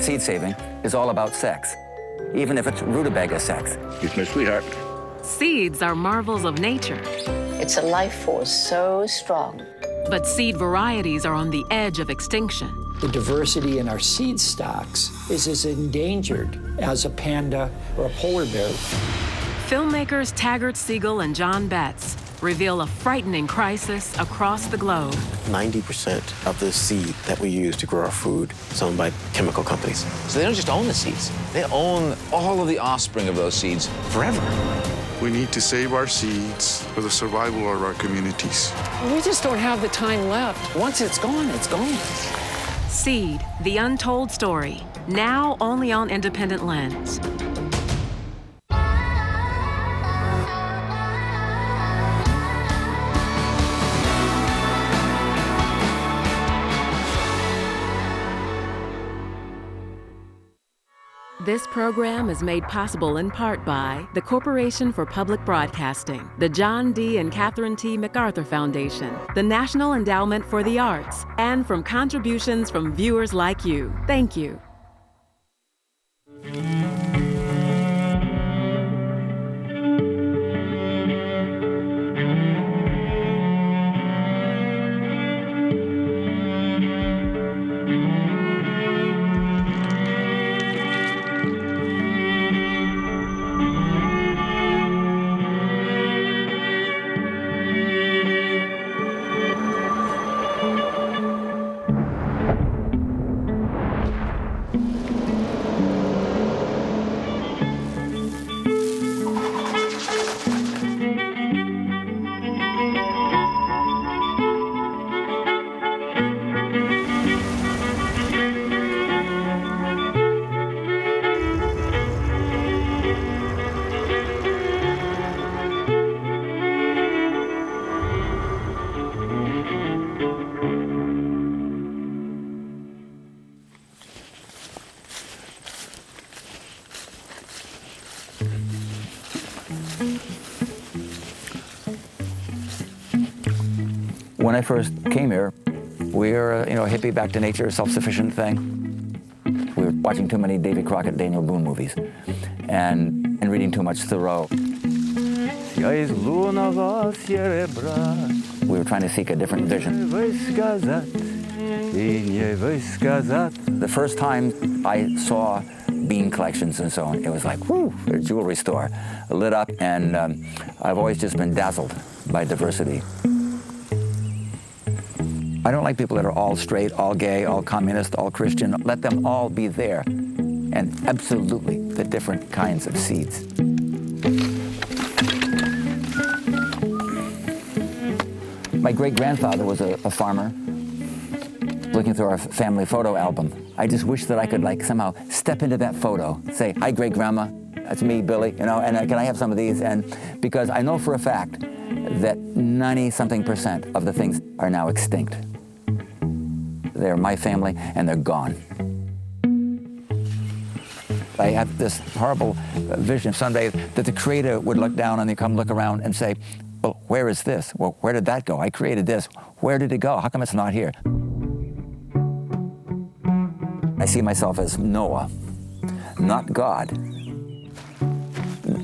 seed saving is all about sex, even if it's rutabaga sex. It's my sweetheart. Seeds are marvels of nature. It's a life force so strong. But seed varieties are on the edge of extinction. The diversity in our seed stocks is as endangered as a panda or a polar bear. Filmmakers Taggart Siegel and John Betts reveal a frightening crisis across the globe. 90% of the seed that we use to grow our food is owned by chemical companies. So they don't just own the seeds, they own all of the offspring of those seeds forever. We need to save our seeds for the survival of our communities. We just don't have the time left. Once it's gone, it's gone. Seed, the Untold Story, now only on Independent Lens. This program is made possible in part by the Corporation for Public Broadcasting, the John D. and Catherine T. MacArthur Foundation, the National Endowment for the Arts, and from contributions from viewers like you. Thank you. When I first came here, we were a hippie, back to nature, self-sufficient thing. We were watching too many Davy Crockett, Daniel Boone movies, and reading too much Thoreau. We were trying to seek a different vision. The first time I saw bean collections and so on, it was like, whoo, a jewelry store lit up, and I've always just been dazzled by diversity. I don't like people that are all straight, all gay, all communist, all Christian. Let them all be there, and absolutely the different kinds of seeds. My great-grandfather was a farmer. Looking through our family photo album, I just wish that I could somehow step into that photo, say, hi, great-grandma, that's me, Billy, and can I have some of these? And because I know for a fact that 90-something% of the things are now extinct. They're my family, and they're gone. I have this horrible vision someday that the Creator would look down and come look around and say, well, where is this? Well, where did that go? I created this. Where did it go? How come it's not here? I see myself as Noah, not God.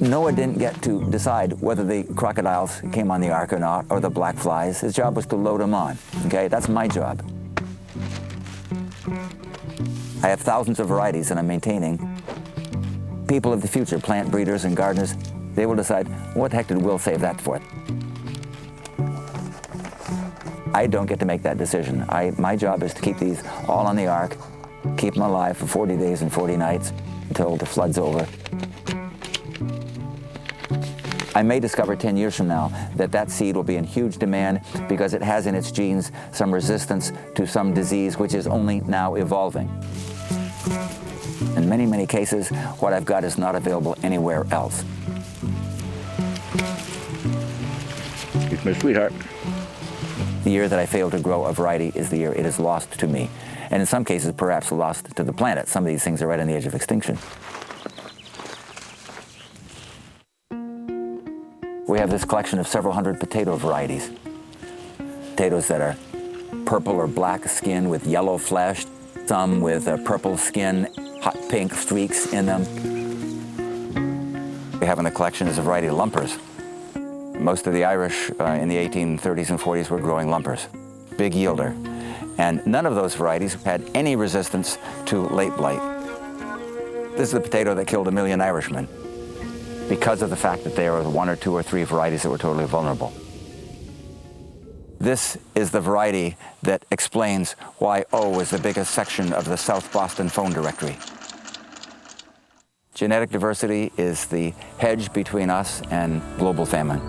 Noah didn't get to decide whether the crocodiles came on the ark or not, or the black flies. His job was to load them on, okay? That's my job. I have thousands of varieties that I'm maintaining. People of the future, plant breeders and gardeners, they will decide, what the heck did Will save that for? I don't get to make that decision. My job is to keep these all on the ark, keep them alive for 40 days and 40 nights until the flood's over. I may discover 10 years from now that seed will be in huge demand because it has in its genes some resistance to some disease which is only now evolving. In many, many cases, what I've got is not available anywhere else. It's my sweetheart. The year that I fail to grow a variety is the year it is lost to me. And in some cases, perhaps lost to the planet. Some of these things are right on the edge of extinction. We have this collection of several hundred potato varieties. Potatoes that are purple or black skin with yellow flesh, some with a purple skin hot pink streaks in them. We have in the collection is a variety of lumpers. Most of the Irish in the 1830s and 40s were growing lumpers, big yielder. And none of those varieties had any resistance to late blight. This is the potato that killed 1 million Irishmen because of the fact that there were 1 or 2 or 3 varieties that were totally vulnerable. This is the variety that explains why O is the biggest section of the South Boston phone directory. Genetic diversity is the hedge between us and global famine.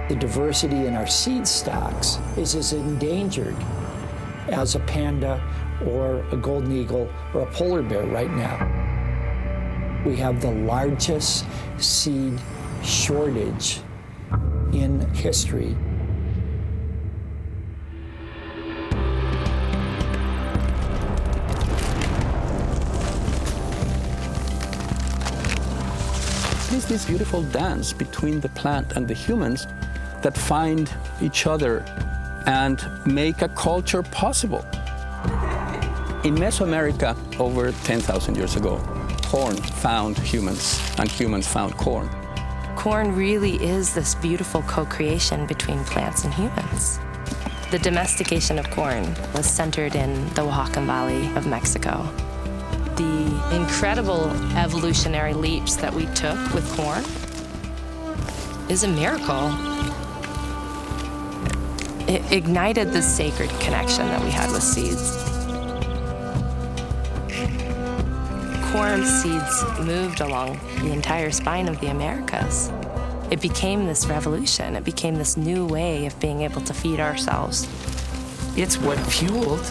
The diversity in our seed stocks is as endangered as a panda or a golden eagle or a polar bear right now. We have the largest seed shortage in history. It's this beautiful dance between the plant and the humans that find each other and make a culture possible. In Mesoamerica, over 10,000 years ago, corn found humans and humans found corn. Corn really is this beautiful co-creation between plants and humans. The domestication of corn was centered in the Oaxacan Valley of Mexico. The incredible evolutionary leaps that we took with corn is a miracle. It ignited the sacred connection that we had with seeds. Corn seeds moved along the entire spine of the Americas. It became this revolution. It became this new way of being able to feed ourselves. It's what fueled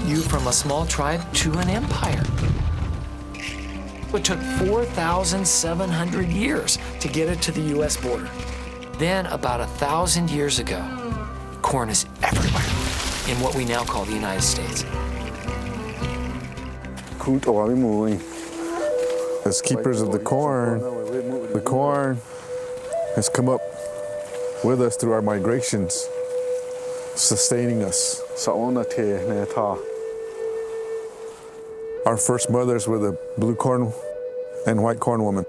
you from a small tribe to an empire. It took 4,700 years to get it to the US border. Then, about 1,000 years ago, corn is everywhere in what we now call the United States. As keepers of the corn has come up with us through our migrations, sustaining us. Our first mothers were the blue corn and white corn woman.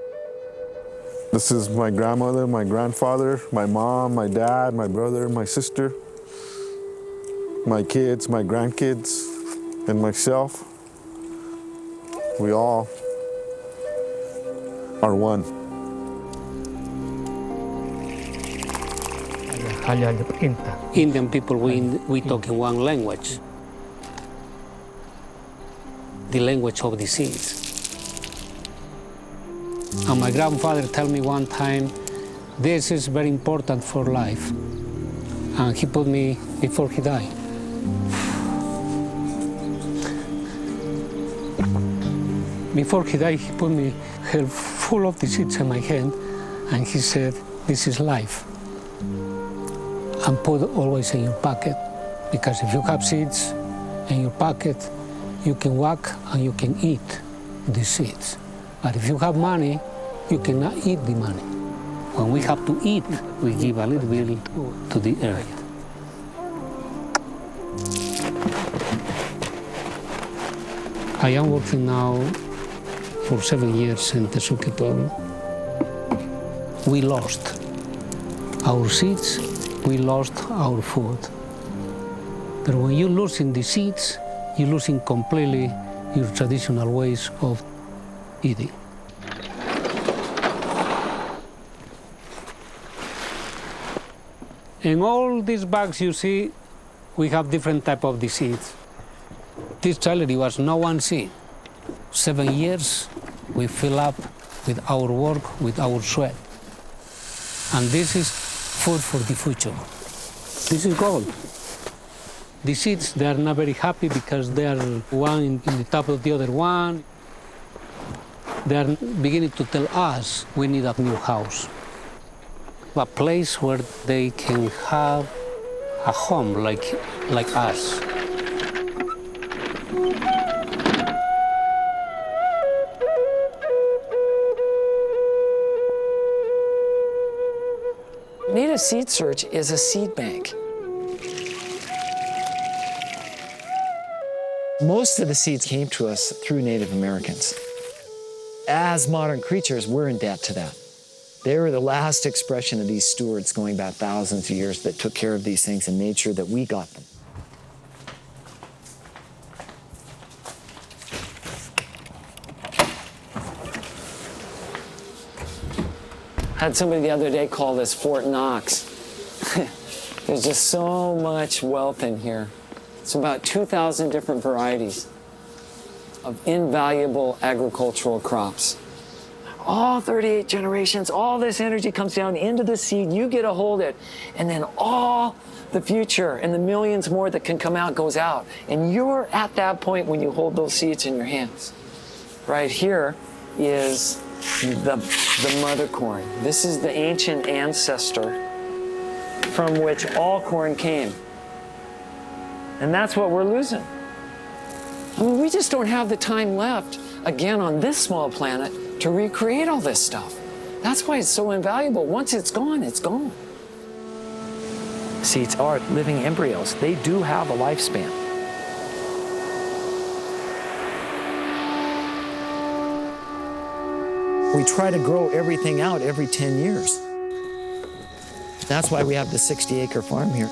This is my grandmother, my grandfather, my mom, my dad, my brother, my sister, my kids, my grandkids, and myself. We all are one. Indian people, we talk in one language, the language of the seeds. And my grandfather told me one time, this is very important for life. And he put me, before he died, he put me full of the seeds in my hand, and he said, this is life. And put always in your pocket, because if you have seeds in your pocket, you can walk and you can eat the seeds. But if you have money, you cannot eat the money. When we have to eat, we give a little bit to the earth. I am working now for 7 years in Tesuque Pueblo. We lost our seeds, we lost our food. But when you're losing the seeds, you're losing completely your traditional ways of eating. In all these bags you see, we have different type of the seeds. This trailer was no one seed. 7 years we fill up with our work, with our sweat. And this is food for the future. This is gold. The seeds, they are not very happy because they are one in the top of the other one. They are beginning to tell us we need a new house. A place where they can have a home like us. Native Seed Search is a seed bank. Most of the seeds came to us through Native Americans. As modern creatures, we're in debt to that. They were the last expression of these stewards going back thousands of years that took care of these things and made sure that we got them. I had somebody the other day call this Fort Knox. There's just so much wealth in here. It's about 2,000 different varieties of invaluable agricultural crops. All 38 generations, all this energy comes down into the seed, you get a hold of it, and then all the future and the millions more that can come out goes out. And you're at that point when you hold those seeds in your hands. Right here is the mother corn. This is the ancient ancestor from which all corn came. And that's what we're losing. I mean, we just don't have the time left, again, on this small planet to recreate all this stuff. That's why it's so invaluable. Once it's gone, it's gone. Seeds are living embryos. They do have a lifespan. We try to grow everything out every 10 years. That's why we have the 60-acre farm here.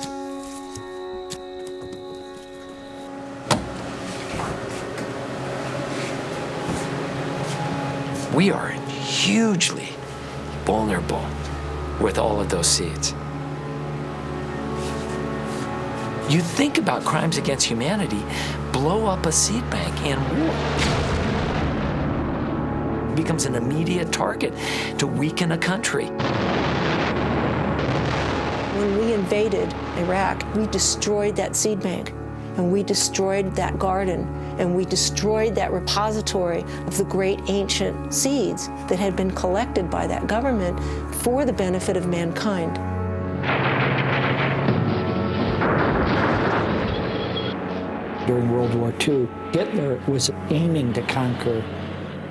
We are hugely vulnerable with all of those seeds. You think about crimes against humanity, blow up a seed bank in war. It becomes an immediate target to weaken a country. When we invaded Iraq, we destroyed that seed bank, and we destroyed that garden, and we destroyed that repository of the great ancient seeds that had been collected by that government for the benefit of mankind. During World War II, Hitler was aiming to conquer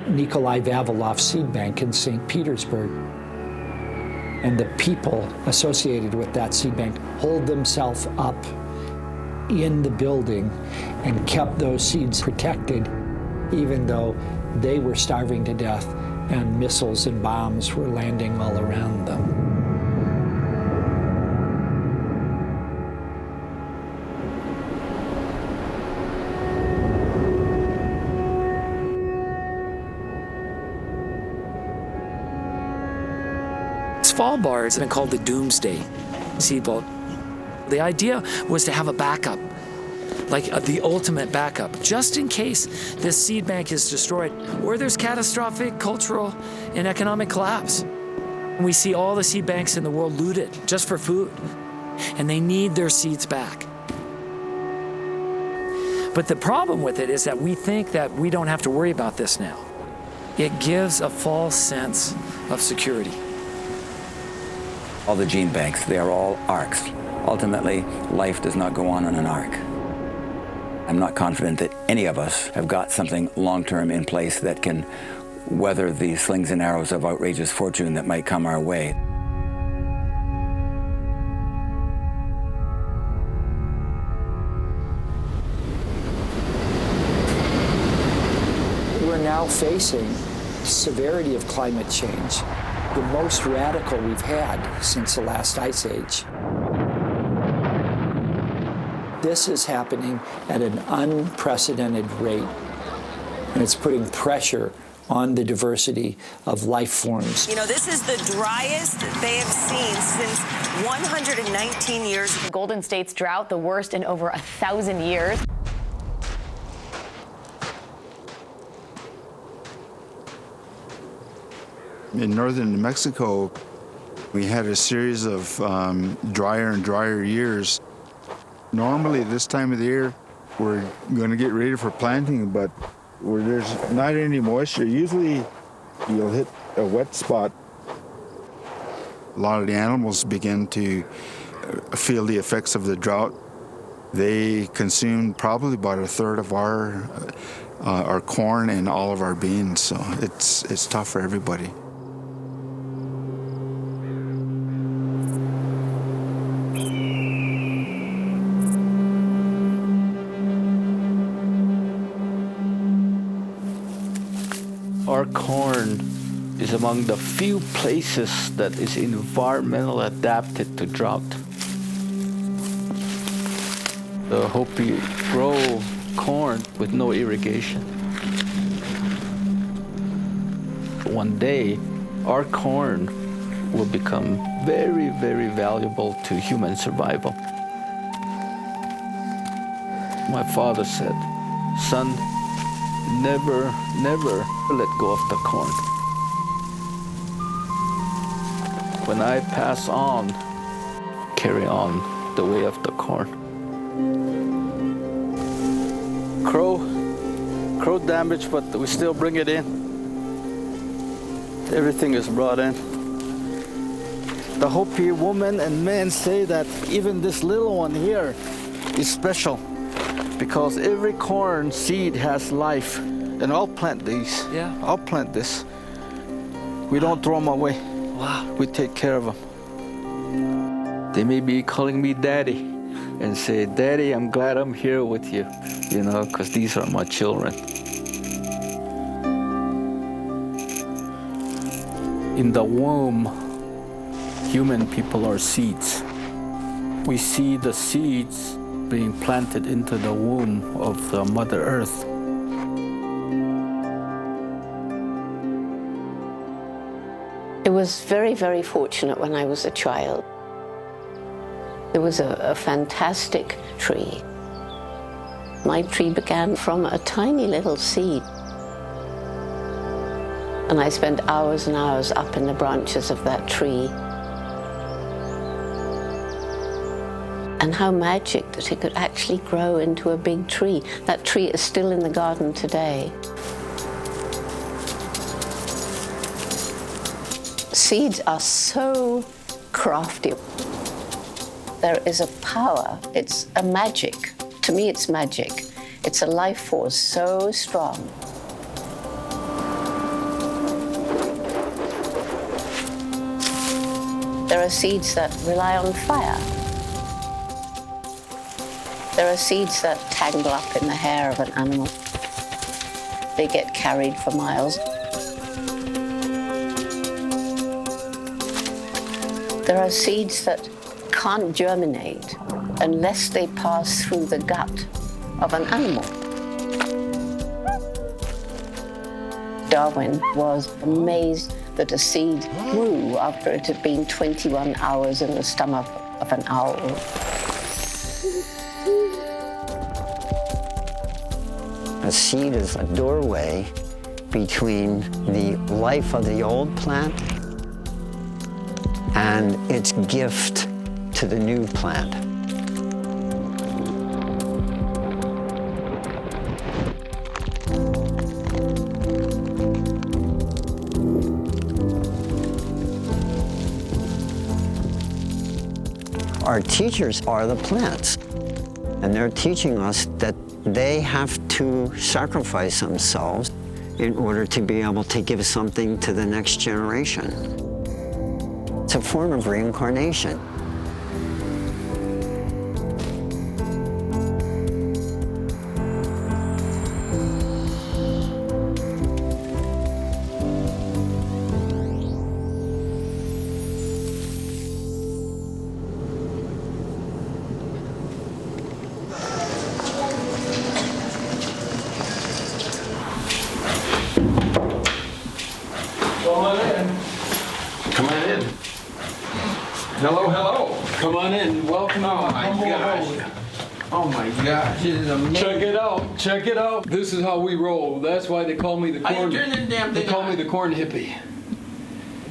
Nikolai Vavilov's seed bank in St. Petersburg. And the people associated with that seed bank holed themselves up in the building and kept those seeds protected, even though they were starving to death and missiles and bombs were landing all around them. Svalbard has been called the Doomsday Seed Vault. The idea was to have a backup, like the ultimate backup, just in case this seed bank is destroyed or there's catastrophic cultural and economic collapse. We see all the seed banks in the world looted just for food, and they need their seeds back. But the problem with it is that we think that we don't have to worry about this now. It gives a false sense of security. All the gene banks, they are all arcs. Ultimately, life does not go on an arc. I'm not confident that any of us have got something long-term in place that can weather the slings and arrows of outrageous fortune that might come our way. We're now facing severity of climate change, the most radical we've had since the last ice age. This is happening at an unprecedented rate, and it's putting pressure on the diversity of life forms. You know, this is the driest they have seen since 119 years. The Golden State's drought, the worst in over 1,000 years. In northern New Mexico, we had a series of drier and drier years. Normally, this time of the year, we're going to get ready for planting, but where there's not any moisture, usually you'll hit a wet spot. A lot of the animals begin to feel the effects of the drought. They consume probably about a third of our corn and all of our beans, so it's tough for everybody. Our corn is among the few places that is environmentally adapted to drought. The Hopi grow corn with no irrigation. One day, our corn will become very, very valuable to human survival. My father said, "Son, never, never let go of the corn. When I pass on, carry on the way of the corn." Crow damage, but we still bring it in. Everything is brought in. The Hopi women and men say that even this little one here is special because every corn seed has life. And I'll plant these. Yeah. I'll plant this. We don't throw them away. Wow. We take care of them. They may be calling me daddy and say, "Daddy, I'm glad I'm here with you," you know, because these are my children. In the womb, human people are seeds. We see the seeds being planted into the womb of the Mother Earth. I was very, very fortunate when I was a child. There was a fantastic tree. My tree began from a tiny little seed. And I spent hours and hours up in the branches of that tree. And how magic that it could actually grow into a big tree. That tree is still in the garden today. Seeds are so crafty. There is a power, it's a magic. To me, it's magic. It's a life force so strong. There are seeds that rely on fire. There are seeds that tangle up in the hair of an animal. They get carried for miles. There are seeds that can't germinate unless they pass through the gut of an animal. Darwin was amazed that a seed grew after it had been 21 hours in the stomach of an owl. A seed is a doorway between the life of the old plant and its gift to the new plant. Our teachers are the plants, and they're teaching us that they have to sacrifice themselves in order to be able to give something to the next generation. It's a form of reincarnation. Hello, hello. Come on in. Welcome. Oh my gosh. Oh my gosh, this is amazing. Check it out. Check it out. This is how we roll. That's why they call me the corn. How you turn this damn thing They call on? me the corn hippie.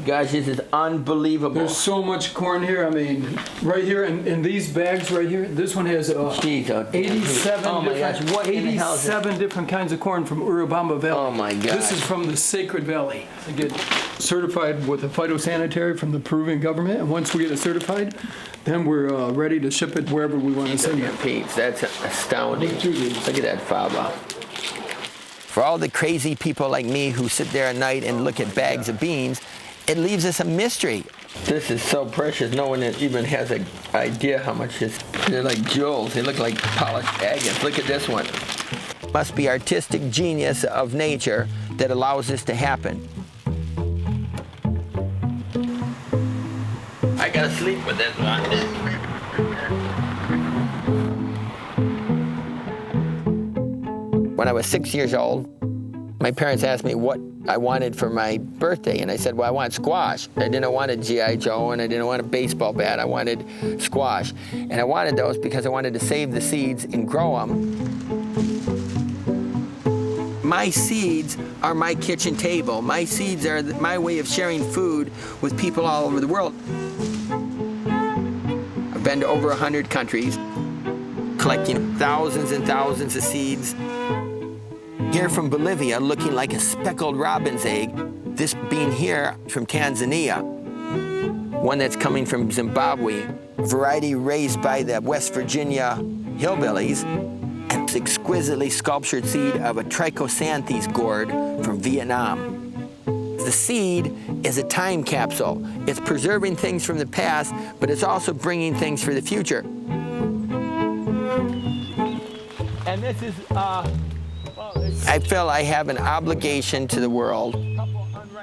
Guys, this is unbelievable. There's so much corn here. I mean, right here in these bags right here. This one has 87. Oh my gosh, what in the hell is 87 different kinds of corn from Urubamba Valley. Oh my gosh. This is from the Sacred Valley. I get certified with a phytosanitary from the Peruvian government, and once we get it certified, then we're ready to ship it wherever we want to send it. Peeps, that's astounding. Look at that fava. For all the crazy people like me who sit there at night and look at bags of beans, it leaves us a mystery. This is so precious. No one even has an idea how much this. They're like jewels. They look like polished agates. Look at this one. Must be artistic genius of nature that allows this to happen. I gotta sleep with this one. When I was 6 years old, my parents asked me what I wanted for my birthday, and I said, well, I want squash. I didn't want a G.I. Joe, and I didn't want a baseball bat. I wanted squash. And I wanted those because I wanted to save the seeds and grow them. My seeds are my kitchen table. My seeds are my way of sharing food with people all over the world. I've been to over 100 countries, collecting thousands and thousands of seeds. Here from Bolivia, looking like a speckled robin's egg. This bean here from Tanzania. One that's coming from Zimbabwe. A variety raised by the West Virginia hillbillies. And this exquisitely sculptured seed of a trichosanthes gourd from Vietnam. The seed is a time capsule. It's preserving things from the past, but it's also bringing things for the future. And this is, I feel I have an obligation to the world,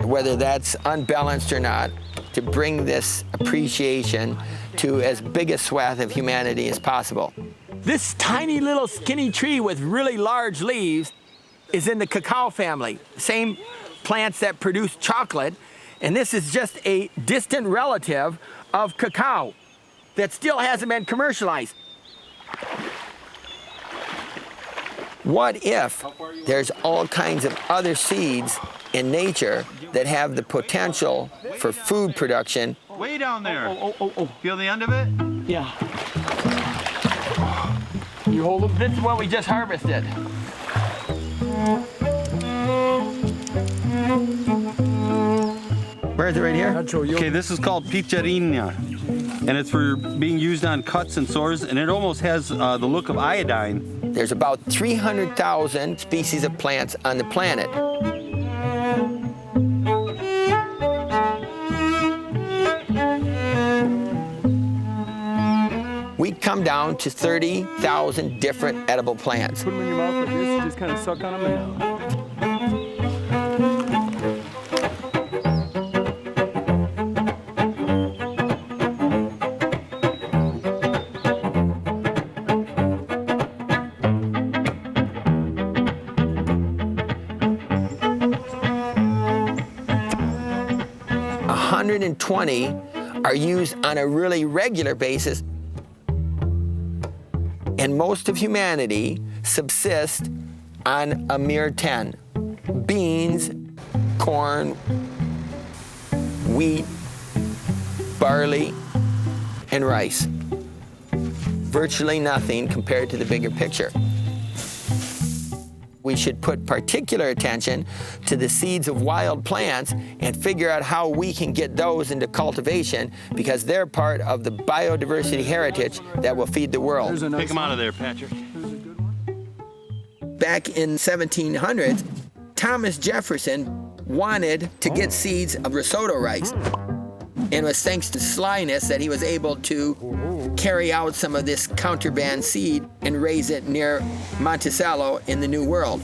whether that's unbalanced or not, to bring this appreciation to as big a swath of humanity as possible. This tiny little skinny tree with really large leaves is in the cacao family, same plants that produce chocolate, and this is just a distant relative of cacao that still hasn't been commercialized. What if there's all kinds of other seeds in nature that have the potential for food production? Way down there. Feel the end of it? Yeah. You hold it. This is what we just harvested. Where is it, right here? Okay, this is called pizzarina, and it's for being used on cuts and sores, and it almost has the look of iodine. There's about 300,000 species of plants on the planet. We come down to 30,000 different edible plants. Put them in your mouth like this, just kind of suck on them and 120 are used on a really regular basis. And most of humanity subsists on a mere 10. Beans, corn, wheat, barley, and rice. Virtually nothing compared to the bigger picture. We should put particular attention to the seeds of wild plants and figure out how we can get those into cultivation, because they're part of the biodiversity heritage that will feed the world. Take them out of there, Patrick. Back in 1700s, Thomas Jefferson wanted to get seeds of risotto rice. And it was thanks to slyness that he was able to carry out some of this contraband seed and raise it near Monticello in the New World.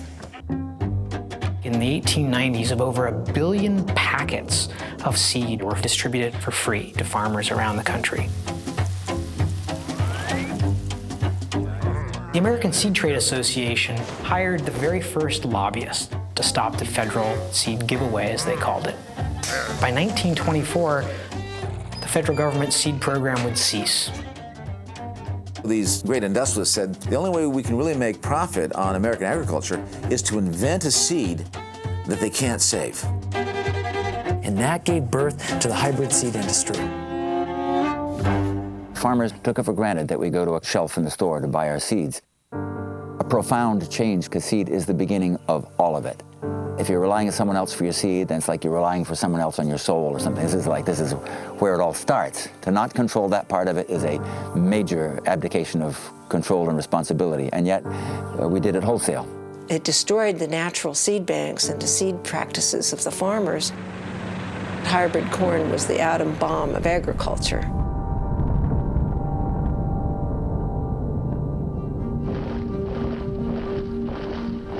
In the 1890s, of over 1 billion packets of seed were distributed for free to farmers around the country. The American Seed Trade Association hired the very first lobbyist to stop the federal seed giveaway, as they called it. By 1924, the federal government seed program would cease. These great industrialists said the only way we can really make profit on American agriculture is to invent a seed that they can't save. And that gave birth to the hybrid seed industry. Farmers took it for granted that we go to a shelf in the store to buy our seeds. A profound change, because seed is the beginning of all of it. If you're relying on someone else for your seed, then it's like you're relying for someone else on your soul or something. This is where it all starts. To not control that part of it is a major abdication of control and responsibility, and yet we did it wholesale. It destroyed the natural seed banks and the seed practices of the farmers. Hybrid corn was the atom bomb of agriculture.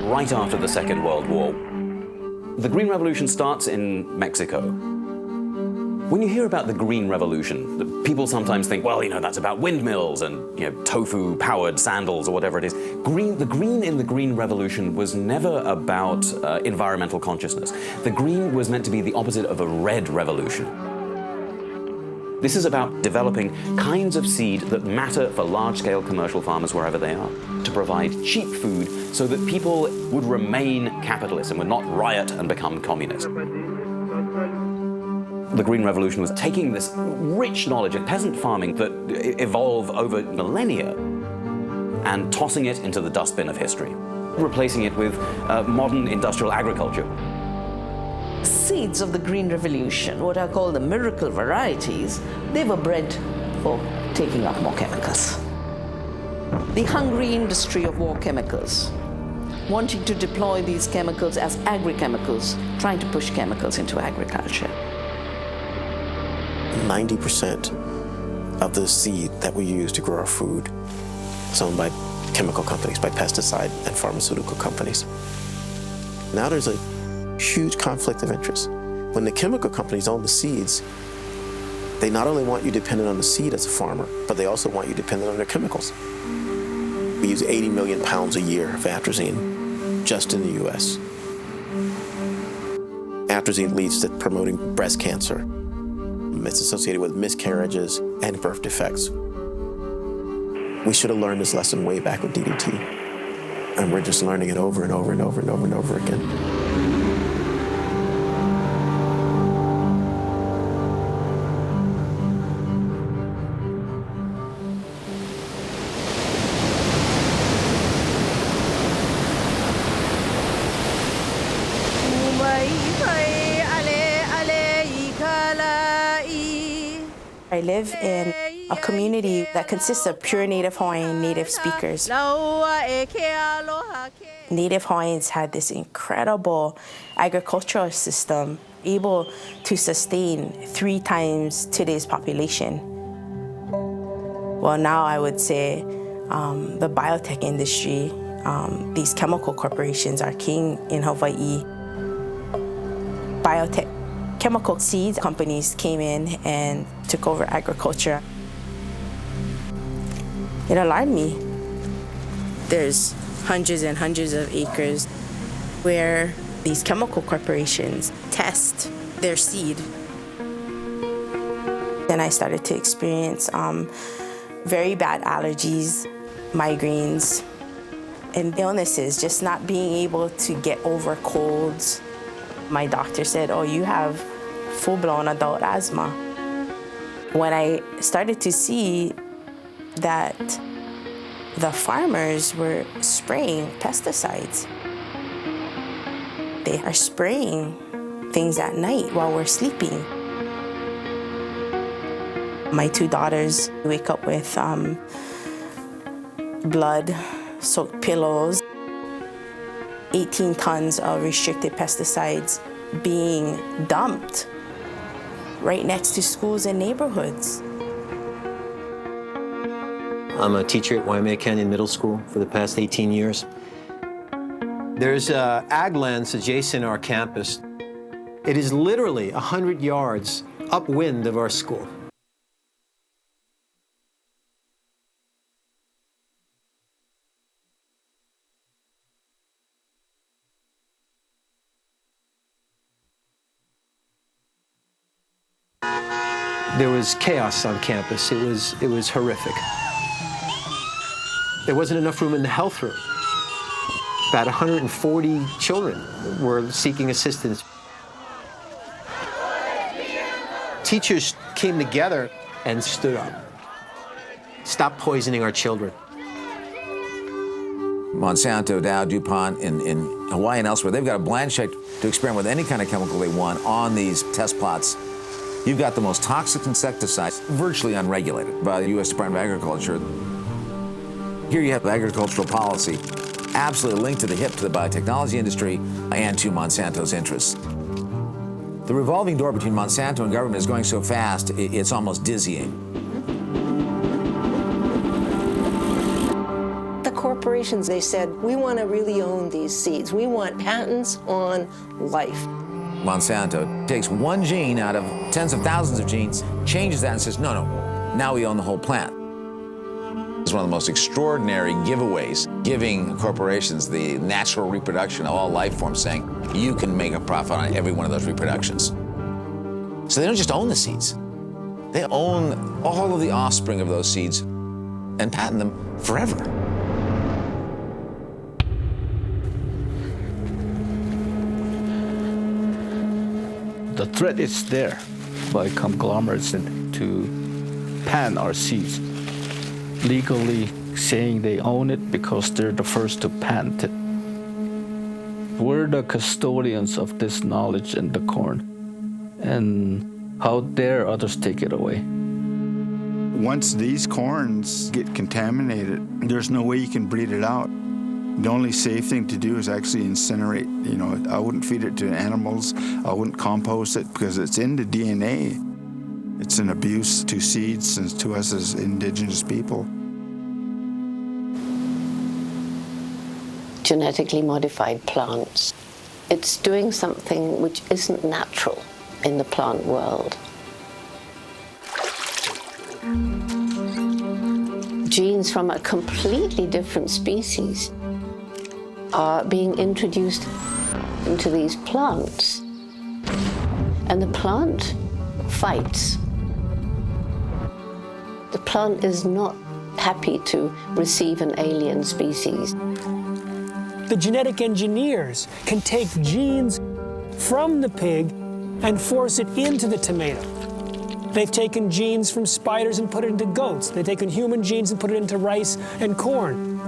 Right after the Second World War, the Green Revolution starts in Mexico. When you hear about the Green Revolution, people sometimes think, well, that's about windmills and, tofu-powered sandals or whatever it is. The green in the Green Revolution was never about environmental consciousness. The green was meant to be the opposite of a red revolution. This is about developing kinds of seed that matter for large-scale commercial farmers wherever they are, to provide cheap food so that people would remain capitalists and would not riot and become communists. The Green Revolution was taking this rich knowledge of peasant farming that evolved over millennia and tossing it into the dustbin of history, replacing it with modern industrial agriculture. Seeds of the Green Revolution, what are called the miracle varieties, they were bred for taking up more chemicals. The hungry industry of war chemicals, wanting to deploy these chemicals as agri-chemicals, trying to push chemicals into agriculture. 90% of the seed that we use to grow our food is owned by chemical companies, by pesticide and pharmaceutical companies. Now there's a huge conflict of interest. When the chemical companies own the seeds, they not only want you dependent on the seed as a farmer, but they also want you dependent on their chemicals. We use 80 million pounds a year of atrazine just in the US. Atrazine leads to promoting breast cancer. It's associated with miscarriages and birth defects. We should have learned this lesson way back with DDT. And we're just learning it over and over and over and over and over again. I live in a community that consists of pure Native Hawaiian native speakers. Native Hawaiians had this incredible agricultural system able to sustain 3 times today's population. Well, now I would say the biotech industry, these chemical corporations are king in Hawaii. Biotech chemical seed companies came in and took over agriculture. It alarmed me. There's hundreds and hundreds of acres where these chemical corporations test their seed. Then I started to experience very bad allergies, migraines, and illnesses, just not being able to get over colds. My doctor said, oh, you have full-blown adult asthma. When I started to see that the farmers were spraying pesticides, they are spraying things at night while we're sleeping. My 2 daughters wake up with blood-soaked pillows, 18 tons of restricted pesticides being dumped right next to schools and neighborhoods. I'm a teacher at Waimea Canyon Middle School for the past 18 years. There's ag lands adjacent to our campus. It is literally 100 yards upwind of our school. There was chaos on campus. It was horrific. There wasn't enough room in the health room. About 140 children were seeking assistance. Teachers came together and stood up. Stop poisoning our children. Monsanto, Dow, DuPont in Hawaii and elsewhere, they've got a blank check to experiment with any kind of chemical they want on these test plots. You've got the most toxic insecticides, virtually unregulated by the U.S. Department of Agriculture. Here you have agricultural policy absolutely linked to the hip to the biotechnology industry and to Monsanto's interests. The revolving door between Monsanto and government is going so fast, it's almost dizzying. The corporations, they said, we want to really own these seeds. We want patents on life. Monsanto takes one gene out of tens of thousands of genes, changes that and says, no, now we own the whole plant. It's one of the most extraordinary giveaways, giving corporations the natural reproduction of all life forms, saying you can make a profit on every one of those reproductions. So they don't just own the seeds. They own all of the offspring of those seeds and patent them forever. The threat is there by conglomerates to patent our seeds, legally saying they own it because they're the first to patent it. We're the custodians of this knowledge in the corn, and how dare others take it away? Once these corns get contaminated, there's no way you can breed it out. The only safe thing to do is actually incinerate. You know, I wouldn't feed it to animals. I wouldn't compost it because it's in the DNA. It's an abuse to seeds and to us as indigenous people. Genetically modified plants. It's doing something which isn't natural in the plant world. Genes from a completely different species are being introduced into these plants. And the plant fights. The plant is not happy to receive an alien species. The genetic engineers can take genes from the pig and force it into the tomato. They've taken genes from spiders and put it into goats. They've taken human genes and put it into rice and corn.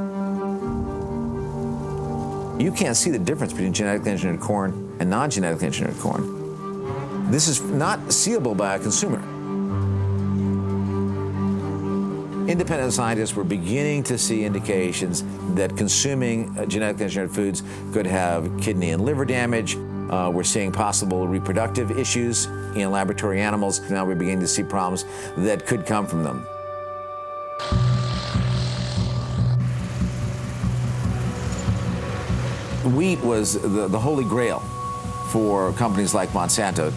You can't see the difference between genetically engineered corn and non-genetically engineered corn. This is not seeable by a consumer. Independent scientists were beginning to see indications that consuming genetically engineered foods could have kidney and liver damage. We're seeing possible reproductive issues in laboratory animals. Now we're beginning to see problems that could come from them. Wheat was the holy grail for companies like Monsanto.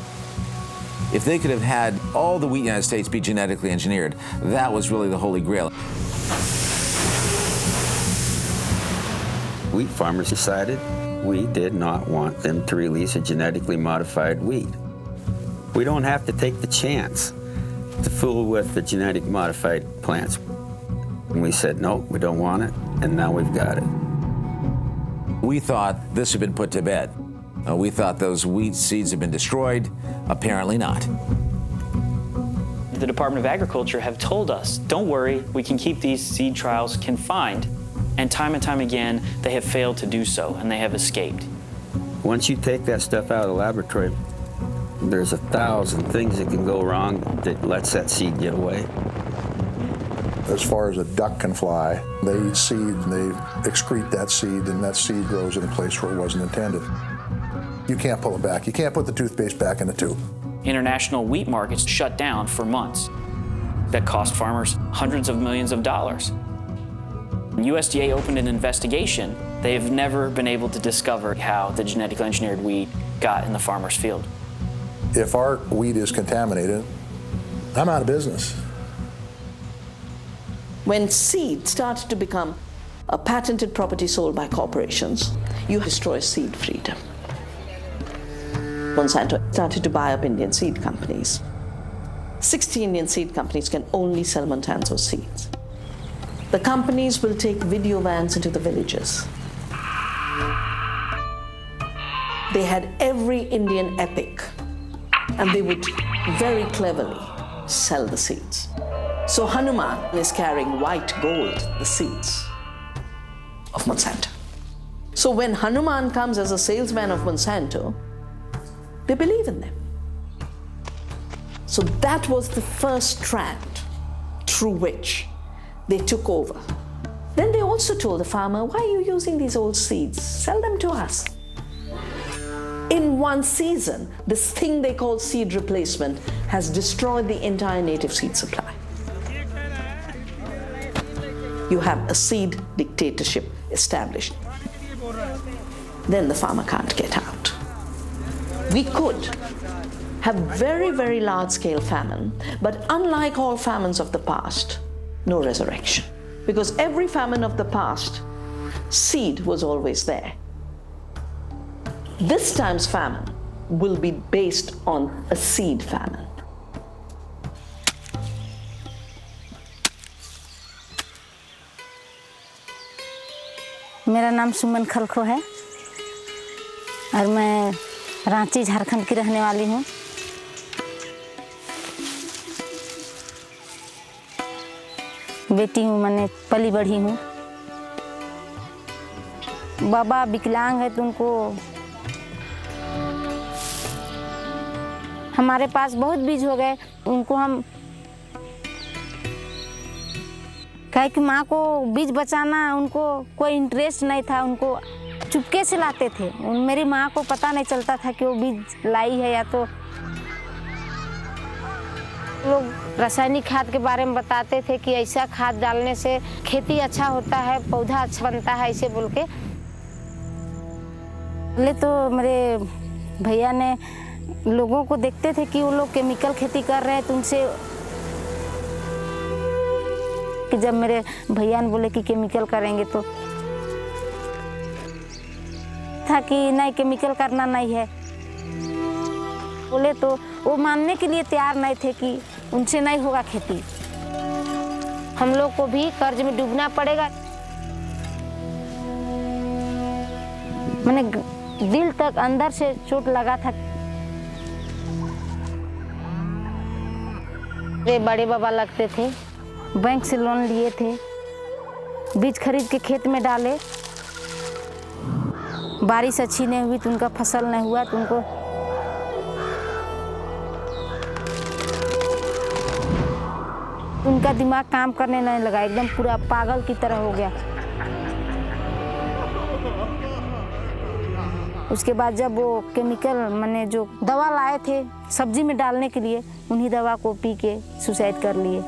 If they could have had all the wheat in the United States be genetically engineered, that was really the holy grail. Wheat farmers decided we did not want them to release a genetically modified wheat. We don't have to take the chance to fool with the genetic modified plants. And we said, no, we don't want it, and now we've got it. We thought this had been put to bed. We thought those wheat seeds had been destroyed. Apparently not. The Department of Agriculture have told us, don't worry, we can keep these seed trials confined. And time again, they have failed to do so, and they have escaped. Once you take that stuff out of the laboratory, there's 1,000 things that can go wrong that lets that seed get away. As far as a duck can fly, they eat seed and they excrete that seed, and that seed grows in a place where it wasn't intended. You can't pull it back. You can't put the toothpaste back in the tube. International wheat markets shut down for months. That cost farmers hundreds of millions of dollars. USDA opened an investigation. They have never been able to discover how the genetically engineered wheat got in the farmer's field. If our wheat is contaminated, I'm out of business. When seed started to become a patented property sold by corporations, you destroy seed freedom. Monsanto started to buy up Indian seed companies. 60 Indian seed companies can only sell Monsanto seeds. The companies will take video vans into the villages. They had every Indian epic, and they would very cleverly sell the seeds. So Hanuman is carrying white gold, the seeds of Monsanto. So when Hanuman comes as a salesman of Monsanto, they believe in them. So that was the first strand through which they took over. Then they also told the farmer, why are you using these old seeds? Sell them to us. In one season, this thing they call seed replacement has destroyed the entire native seed supply. You have a seed dictatorship established. Then the farmer can't get out. We could have very, very large-scale famine, but unlike all famines of the past, no resurrection. Because every famine of the past, seed was always there. This time's famine will be based on a seed famine. मेरा नाम सुमन खलखो है और मैं रांची झारखंड की रहने वाली हूँ। बेटी हूँ, मैंने पली बढ़ी हूँ। बाबा विकलांग है तो उनको हमारे पास बहुत बीज हो गए, उनको हम कहे कि माँ को बीज बचाना, उनको कोई इंटरेस्ट नहीं था, उनको चुपके से लाते थे। मेरी माँ को पता नहीं चलता था कि वो बीज लाई है या तो लोग रासायनिक खाद के बारे में बताते थे कि ऐसा खाद डालने से खेती अच्छा होता है, पौधा अच्छा बनता है, ऐसे बोल के। पहले तो मेरे भैया ने लोगों को देखते थे कि वो लोग केमिकल खेती कर रहे हैं, तो उनसे कि जब मेरे भैया ने बोले कि केमिकल करेंगे तो था कि नहीं, केमिकल करना नहीं है। बोले तो वो मानने के लिए तैयार नहीं थे कि उनसे नहीं होगा खेती। हम लोग को भी कर्ज में डूबना पड़ेगा। मैंने दिल तक अंदर से चोट लगा था। मेरे बड़े बाबा लगते थे, बैंक से लोन लिए थे, बीज खरीद के खेत में डाले, बारिश अच्छी नहीं हुई तो उनका फसल नहीं हुआ, तो उनको उनका दिमाग काम करने नहीं लगा, एकदम पूरा पागल की तरह हो गया। उसके बाद जब वो केमिकल मैंने जो दवा लाए थे सब्जी में डालने के लिए, उन्हीं दवा को पी के सुसाइड कर लिए।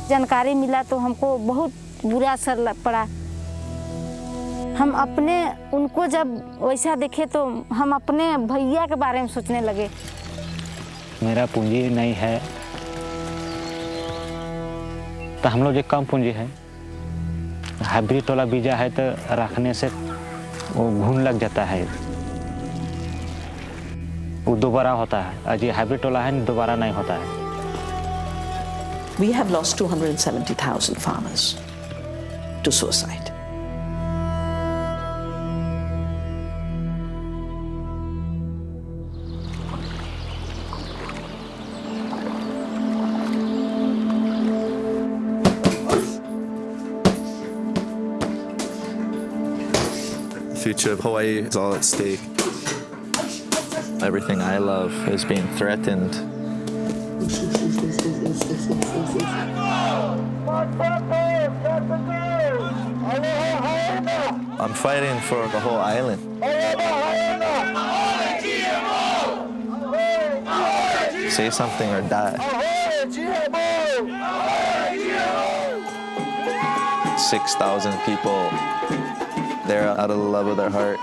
जानकारी मिला तो हमको बहुत बुरा असर पड़ा। हम अपने उनको जब वैसा देखे तो हम अपने भैया के बारे में सोचने लगे। मेरा पूंजी नहीं है तो हम लोग जो कम पूंजी है, हाइब्रिड वाला बीजा है तो रखने से वो घुन लग जाता है, वो दोबारा होता है। आज ये हाइब्रिड वाला है, दोबारा नहीं होता है। We have lost 270,000 farmers to suicide. The future of Hawaii is all at stake. Everything I love is being threatened. I'm fighting for the whole island. Say something or die. 6,000 people, they're out of the love of their heart.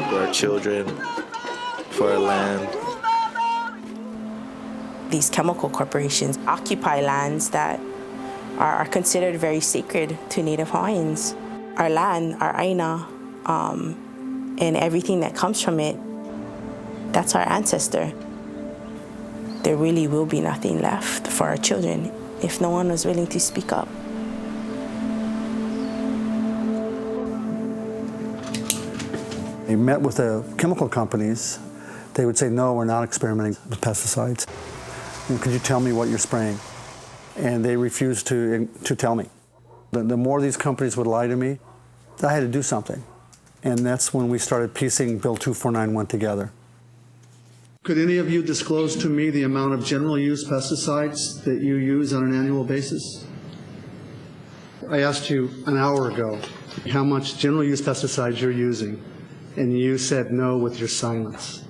For our children, for our land. These chemical corporations occupy lands that are considered very sacred to Native Hawaiians. Our land, our aina, and everything that comes from it, that's our ancestor. there really will be nothing left for our children if no one is willing to speak up. We met with the chemical companies. They would say, no, we're not experimenting with pesticides. And could you tell me what you're spraying? And they refused to tell me. The more these companies would lie to me, I had to do something. And that's when we started piecing Bill 2491 together. Could any of you disclose to me the amount of general use pesticides that you use on an annual basis? I asked you an hour ago how much general use pesticides you're using, and you said no with your silence.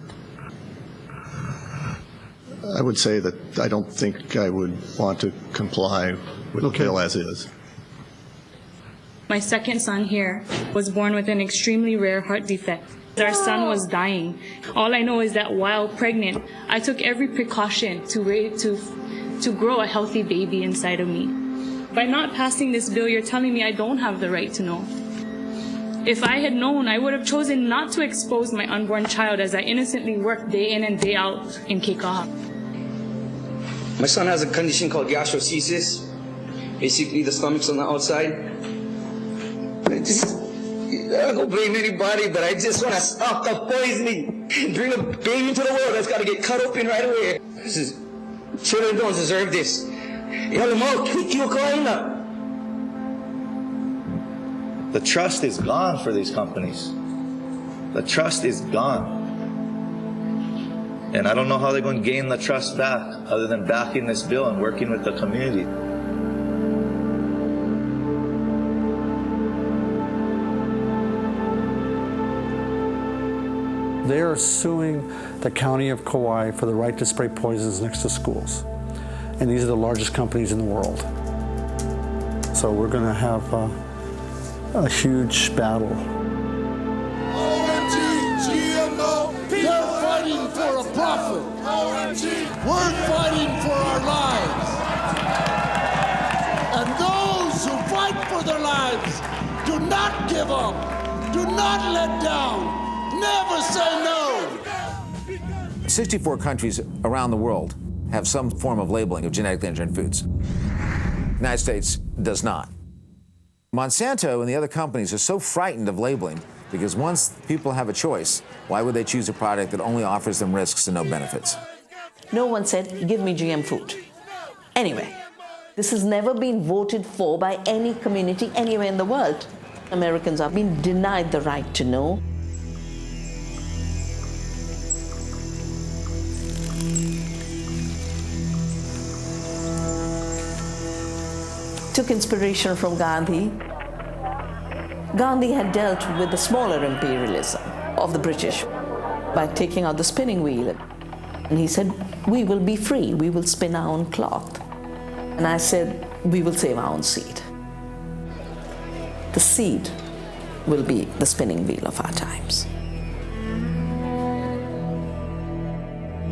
I would say that I don't think I would want to comply with the bill as is. My second son here was born with an extremely rare heart defect. Our son was dying. All I know is that while pregnant, I took every precaution to grow a healthy baby inside of me. By not passing this bill, you're telling me I don't have the right to know. If I had known, I would have chosen not to expose my unborn child as I innocently worked day in and day out in Kekaha. My son has a condition called gastrocesis. Basically, the stomach's on the outside. I don't blame anybody, but I just want to stop the poisoning and bring a baby into the world that's got to get cut open right away. Children don't deserve this. The trust is gone for these companies. The trust is gone. And I don't know how they're going to gain the trust back other than backing this bill and working with the community. They are suing the county of Kauai for the right to spray poisons next to schools. And these are the largest companies in the world. So we're going to have a huge battle. OMG, GMO, they're fighting for a profit. OMG, we're fighting for our lives. And those who fight for their lives, do not give up, do not let down. Never say no! 64 countries around the world have some form of labeling of genetically engineered foods. The United States does not. Monsanto and the other companies are so frightened of labeling because once people have a choice, why would they choose a product that only offers them risks and no benefits? No one said, give me GM food. Anyway, this has never been voted for by any community anywhere in the world. Americans are being denied the right to know. Took inspiration from Gandhi. Gandhi had dealt with the smaller imperialism of the British by taking out the spinning wheel. And he said, we will be free, we will spin our own cloth. And I said, we will save our own seed. The seed will be the spinning wheel of our times.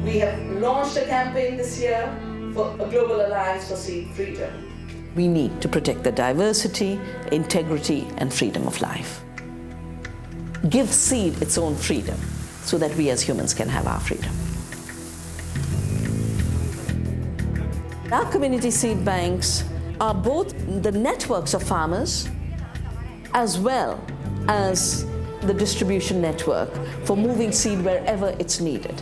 We have launched a campaign this year for a global alliance for seed freedom. We need to protect the diversity, integrity, and freedom of life. Give seed its own freedom so that we as humans can have our freedom. Our community seed banks are both the networks of farmers as well as the distribution network for moving seed wherever it's needed.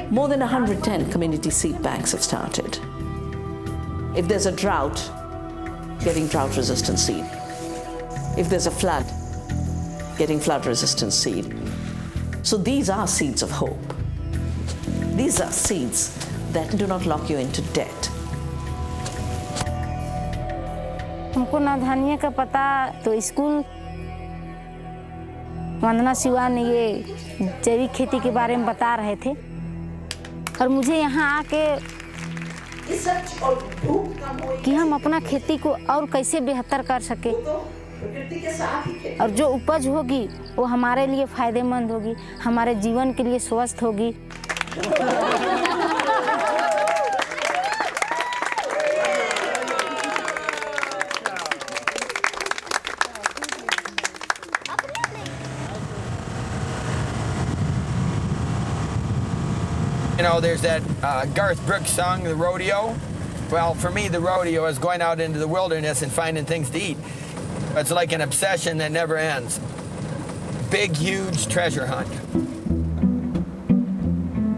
More than 110 community seed banks have started. If there's a drought, getting drought-resistant seed. If there's a flood, getting flood-resistant seed. So these are seeds of hope. These are seeds that do not lock you into debt. हमको नवधान्य का पता तो school वंदना शिवा ने ये जैविक खेती के बारे में बता रहे थे और मुझे यहाँ आके कि हम अपना खेती को और कैसे बेहतर कर सके और जो उपज होगी वो हमारे लिए फायदेमंद होगी, हमारे जीवन के लिए स्वस्थ होगी। You know, there's that Garth Brooks song, The Rodeo. Well, for me, the rodeo is going out into the wilderness and finding things to eat. It's like an obsession that never ends. Big, huge treasure hunt.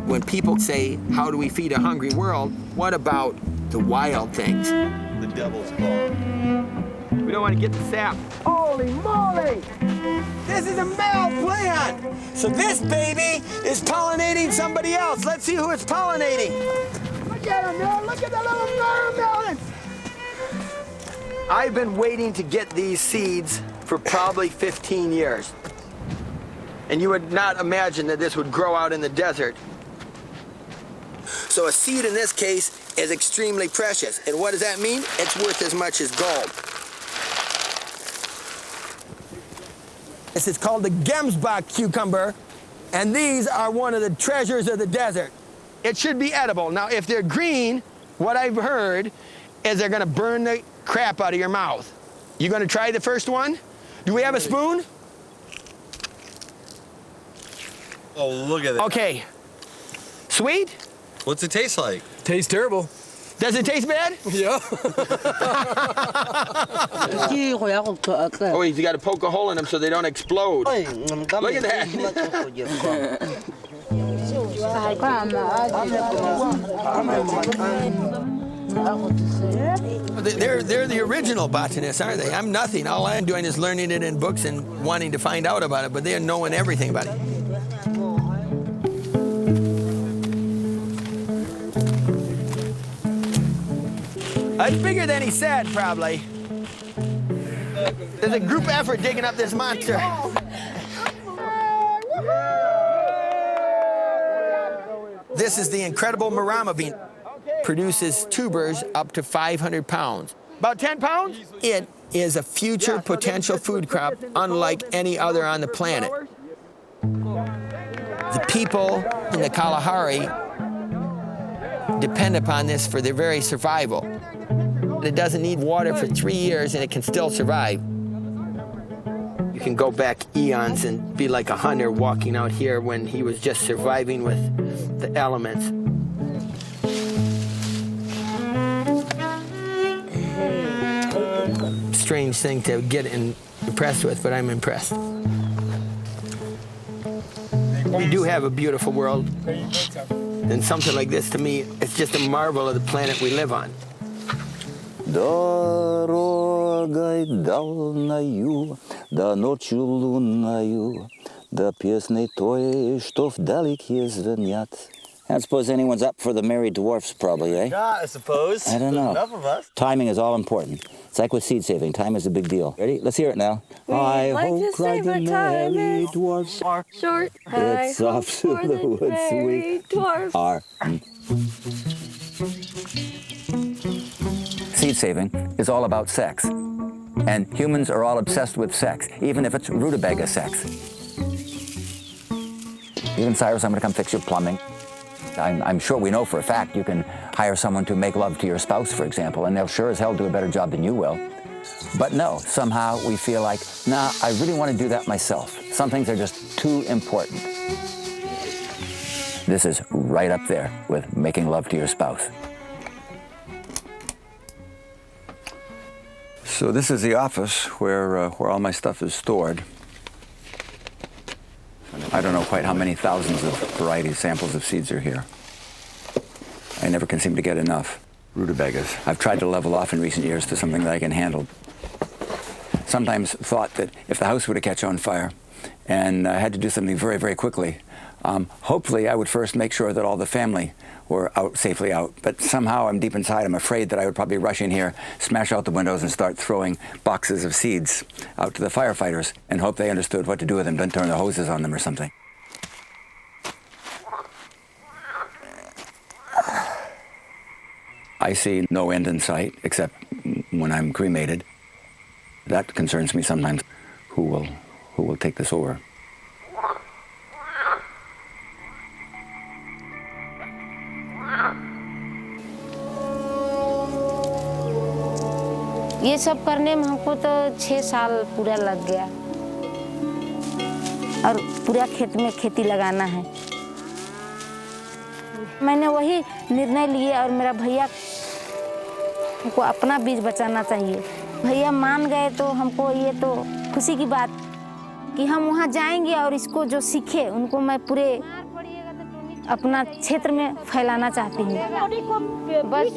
When people say, how do we feed a hungry world? What about the wild things? The devil's claw. We don't want to get the sap. Holy moly! This is a male plant! So this baby is pollinating somebody else. Let's see who it's pollinating. Look at him there! Look at the little watermelon! I've been waiting to get these seeds for probably 15 years. And you would not imagine that this would grow out in the desert. So a seed in this case is extremely precious. And what does that mean? It's worth as much as gold. This is called the Gemsbach cucumber, and these are one of the treasures of the desert. It should be edible. Now, if they're green, what I've heard is they're gonna burn the crap out of your mouth. You gonna try the first one? Do we have a spoon? Oh, look at that. Okay. Sweet? What's it taste like? Tastes terrible. Does it taste bad? Yeah. Oh, you got to poke a hole in them so they don't explode. Look at that. They're the original botanists, aren't they? I'm nothing. All I'm doing is learning it in books and wanting to find out about it, but they're knowing everything about it. It's bigger than he said, probably. There's a group effort digging up this monster. This is the incredible Marama bean. Produces tubers up to 500 pounds. About 10 pounds? It is a future potential food crop unlike any other on the planet. The people in the Kalahari depend upon this for their very survival. It doesn't need water for 3 years and it can still survive. You can go back eons and be like a hunter walking out here when he was just surviving with the elements. Strange thing to get impressed with, but I'm impressed. We do have a beautiful world. And something like this, to me, it's just a marvel of the planet we live on. Дорогой дальною, да ночью лунною, да песней той, что вдалеке звенят. I don't suppose anyone's up for the Merry Dwarfs, probably, eh? Yeah, I suppose. I don't know. Enough of us. Timing is all important. It's like with seed saving. Time is a big deal. Ready? Let's hear it now. I hope cried the Merry Dwarfs. Short. It's off to the woods we are. Seed saving is all about sex. And humans are all obsessed with sex, even if it's rutabaga sex. Even Cyrus, I'm going to come fix your plumbing. I'm sure we know for a fact you can hire someone to make love to your spouse, for example, and they'll sure as hell do a better job than you will. But no, somehow we feel like, nah, I really want to do that myself. Some things are just too important. This is right up there with making love to your spouse. So this is the office where all my stuff is stored. I don't know quite how many thousands of variety samples of seeds are here. I never can seem to get enough rutabagas. I've tried to level off in recent years to something that I can handle. Sometimes thought that if the house were to catch on fire and I had to do something very, very quickly, hopefully I would first make sure that all the family were safely out. But somehow I'm deep inside, I'm afraid that I would probably rush in here, smash out the windows and start throwing boxes of seeds out to the firefighters and hope they understood what to do with them, don't turn the hoses on them or something. I see no end in sight except when I'm cremated. That concerns me sometimes. Who will take this over? ये सब करने में हमको तो 6 साल पूरा लग गया और पूरा खेत में खेती लगाना है। मैंने वही निर्णय लिए और मेरा भैया को अपना बीज बचाना चाहिए। भैया मान गए तो हमको ये तो खुशी की बात कि हम वहाँ जाएंगे और इसको जो सीखे उनको मैं पूरे अपना क्षेत्र में फैलाना चाहती हूँ। बस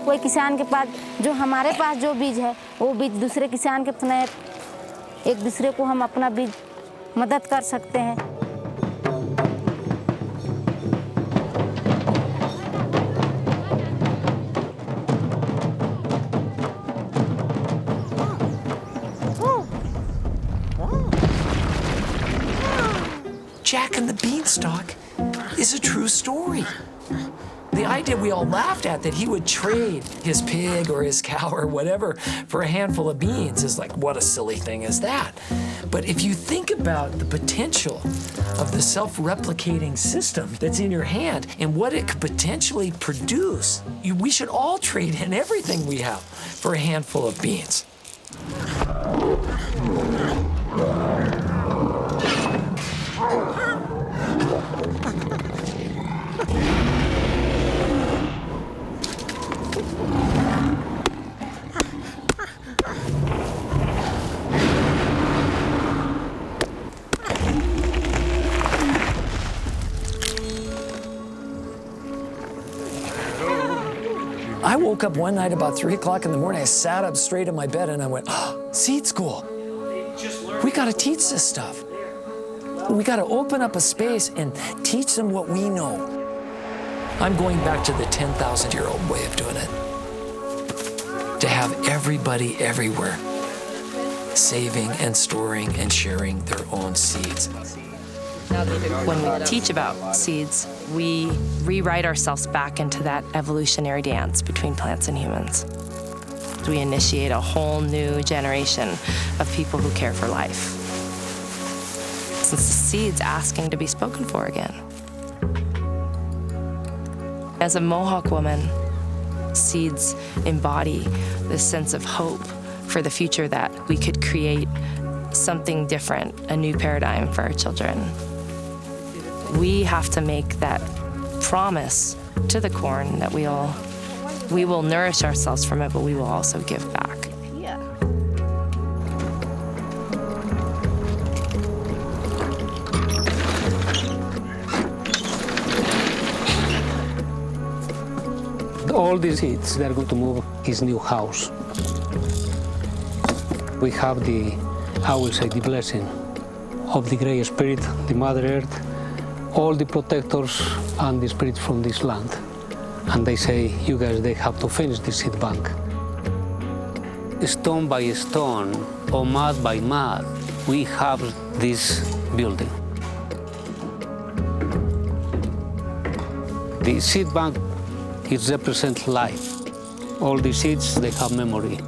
कोई किसान के पास जो हमारे पास जो बीज है वो बीज दूसरे किसान के अपने एक दूसरे को हम अपना बीज मदद कर सकते हैं। Jack and the Beanstalk is a true story. The idea we all laughed at, that he would trade his pig or his cow or whatever for a handful of beans, is like, what a silly thing is that? But if you think about the potential of the self-replicating system that's in your hand and what it could potentially produce, we should all trade in everything we have for a handful of beans. I woke up one night about 3 o'clock in the morning. I sat up straight in my bed and I went, oh, seed school. We got to teach this stuff. We got to open up a space and teach them what we know. I'm going back to the 10,000-year-old way of doing it. To have everybody everywhere saving and storing and sharing their own seeds. When we teach about seeds, we rewrite ourselves back into that evolutionary dance between plants and humans. We initiate a whole new generation of people who care for life. Since the seed's asking to be spoken for again. As a Mohawk woman, seeds embody this sense of hope for the future, that we could create something different, a new paradigm for our children. We have to make that promise to the corn that we will nourish ourselves from it, but we will also give back. All these seeds, they're going to move his new house. We have I will say, the blessing of the Great Spirit, the Mother Earth, all the protectors and the spirits from this land. And they say, you guys, they have to finish the seed bank. Stone by stone, or mud by mud, we have this building. The seed bank, it represents life. All the seeds, they have memory.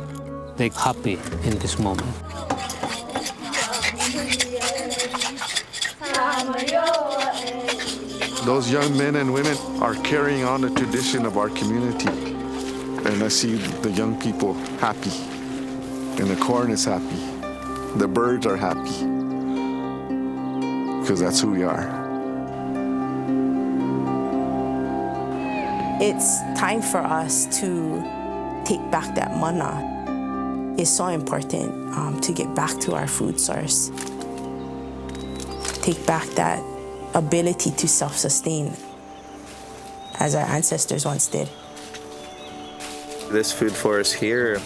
They're happy in this moment. Those young men and women are carrying on the tradition of our community. And I see the young people happy. And the corn is happy. The birds are happy. Because that's who we are. It's time for us to take back that manna. It's so important to get back to our food source. Take back that ability to self-sustain, as our ancestors once did. This food forest here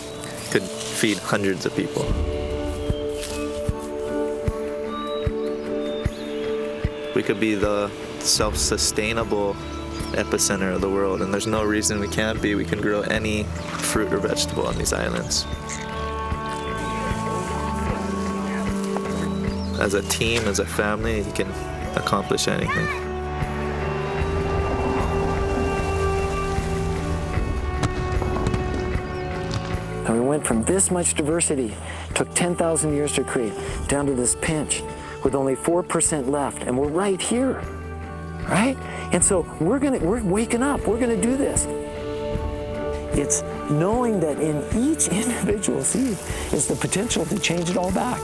could feed hundreds of people. We could be the self-sustainable epicenter of the world, and there's no reason we can't be. We can grow any fruit or vegetable on these islands. As a team, as a family, you can accomplish anything. And we went from this much diversity, took 10,000 years to create, down to this pinch with only 4% left, and we're right here, right? And so we're waking up, we're gonna do this. It's knowing that in each individual seed is the potential to change it all back.